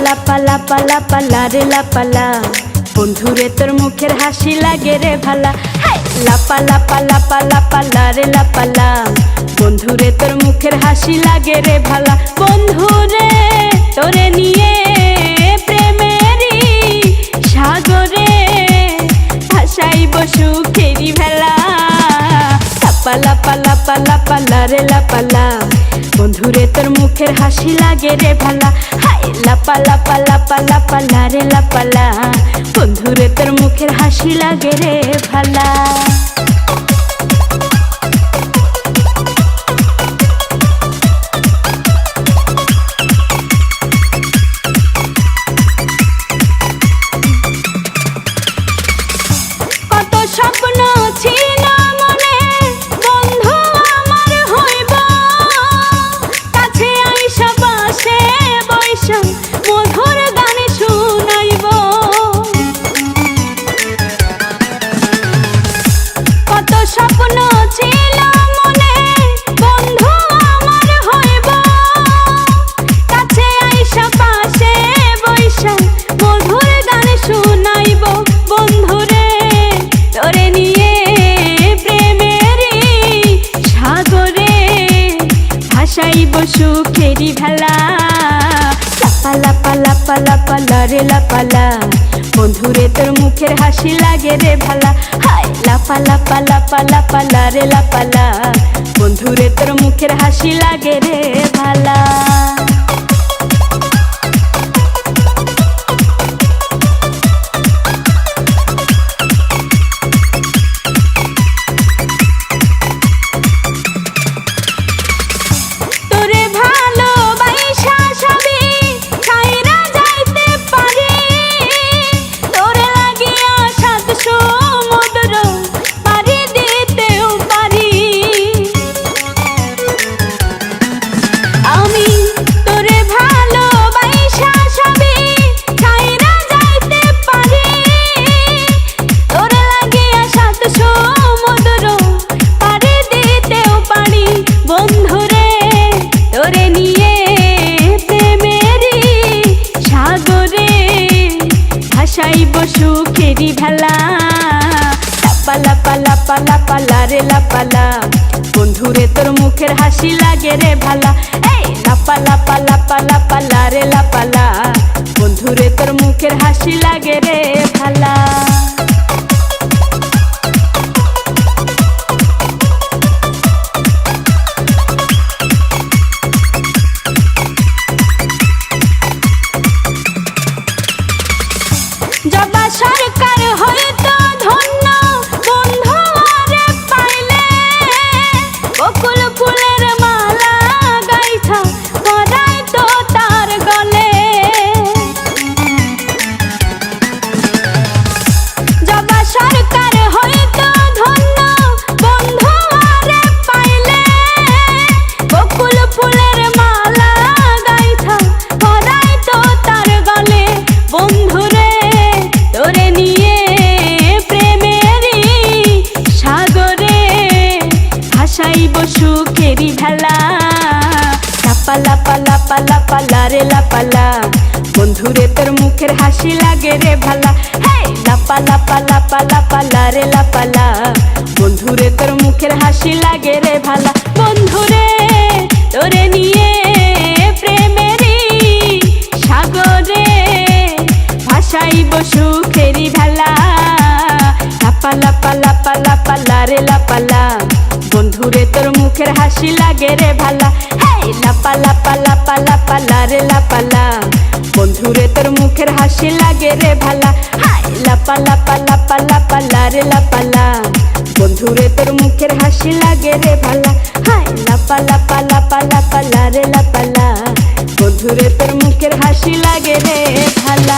লাপা লাপা লাপা লারে লাপালা, বন্ধুরে তোর মুখের হাসি লাগে রে ভালা। লাপা লাপা লাপা লাপা লারে লাপালা, বন্ধুরে তোর মুখের হাসি লাগে রে ভালা। বন্ধুরে তোরে নিয়ে প্রেমেরই সাগরে ভাসাইব সুখেরি ভেলা। লাপা লাপা লাপা লাপা লারে লাপালা, বন্ধুরে তোর মুখের হাসি লাগে রে ভালা। লাপা লাপা লাপা লাপা লারে লাপালা, বন্ধুরে তোর মুখের হাসি লাগে রে ভালা। কত স্বপ্ন ছিল মনে, বন্ধু আমার হইব, কাছে আইসা পাশে বৈশা মধুর গান শুনাইব। কত স্বপ্ন ছিল মনে, বন্ধু আমার হইব, কাছে আইসা পাশে বৈশা মধুর গান শুনাইব। বন্ধুরে তোরে নিয়ে প্রেমেরই সাগরে ভাসাইব সুখেরি ভেলা। লাপা লাপা লাপা লাপা লারে লাপালা, বন্ধুরে তোর মুখের হাসি লাগে রে ভালা। লাপা লাপা লাপা লাপা লারে লাপালা, বন্ধুরে তোর মুখের হাসি লাগে রে ভালা। বন্ধুরে তোরে নিয়ে প্রেমেরই সাগরে ভাসাইব সুখেরি ভেলা। লাপা লাপা লাপা লাপা লারে লাপালা, বন্ধুরে তোর মুখের হাসি লাগে রে ভালা। লাপা লাপা লাপা লাপা লারে লাপালা, বন্ধুরে তোর মুখের হাসি লাগে রে ভালা। জবা সরকার হয়তো ধন্য, বন্ধু আরে পাইলে, বকুল ফুলের মালা গাইথা পরাই তো তার গলে। জবা সরকার হয়তো ধন্য, বন্ধু আরে পাইলে, বকুল ফুলের মালা গাইথা পরাই তো তার গলে। বন্ধুরে তোরে নিয়ে প্রেমেরই সাগরে ভাসাইব সুখেরি ভেলা। লাপা লাপা লাপা লাপা লারে লাপালা, বন্ধুরে তোর মুখের হাসি লাগে রে ভালা। লাপা লাপা লাপা লাপা লারে লাপালা, বন্ধুরে তোর মুখের হাসি লাগে রে ভালা। বন্ধুরে তোরে নিয়ে প্রেমেরই সাগরে ভাসাইব সুখেরি ভেলা। লাপা লাপা লাপা লাপা লারে লাপালা, বন্ধুরে তোর মুখের হাসি লাগে রে ভালা। লাপা লাপা লাপা লাপা লারে লাপালা, বন্ধুরে তোর মুখের হাসি লাগে রে ভালা। লাপা লাপা লাপা লাপা লারে লাপালা, বন্ধুরে তোর মুখের হাসি লাগে রে ভালা। লাপা লাপা লাপা লাপা লারে লাপালা, বন্ধুরে তোর মুখের হাসি লাগে রে ভালা।